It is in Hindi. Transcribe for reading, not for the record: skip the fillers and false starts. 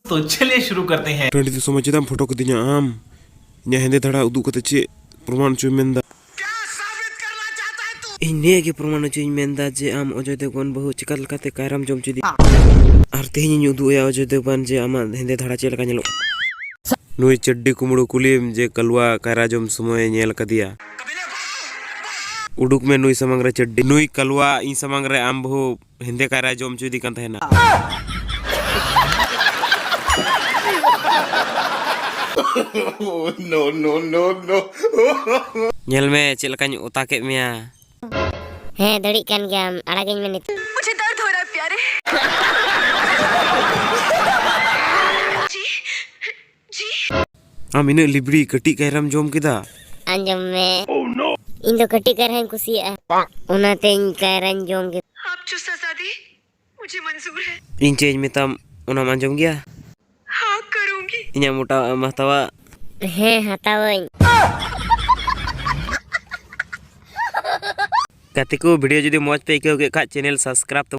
तो चलिए शुरू करते हैं। टंडी तो समझ दाम photo कदिnya am nya hende thada uduk kate che प्रमाण चुई मेंदा क्या साबित करना चाहता है तू? इने के प्रमाण चुई मेंदा जे आम अजय देवगन बहु चिकल कते कायराम जम चुदी आर तेहिनि उदु या अजय देवगन जे आमा हेंदे धड़ा चे लका नेलो नुई चड्डी कुमड़ो कुलीम जे कलवा कायरा जम समय नेल कदिया उडुक में नुई समंग रे चड्डी नुई कलवा इ समंग रे आम बहु हेंदे कायरा जम चुदी कान तहेना नो नो नो नो नेल में चे लकाኝ ओता के मिया है दड़ी कान गया अड़ागें में मुझे दर्द हो रहा है प्यारे। जी जी आम इने लिबड़ी कटी कायराम जम किदा अंजम में इन दो कटी कर हैं कुसिया उनाते इन करन जोंग आप जो सजा दी मुझे मंजूर है। इन चेज मिताम ओना अंजम गया हाँ करूंगी। इnya मोटा महतावा है हतावኝ कते को वीडियो जदि मौज पे आइकाव के खा चैनल सब्सक्राइब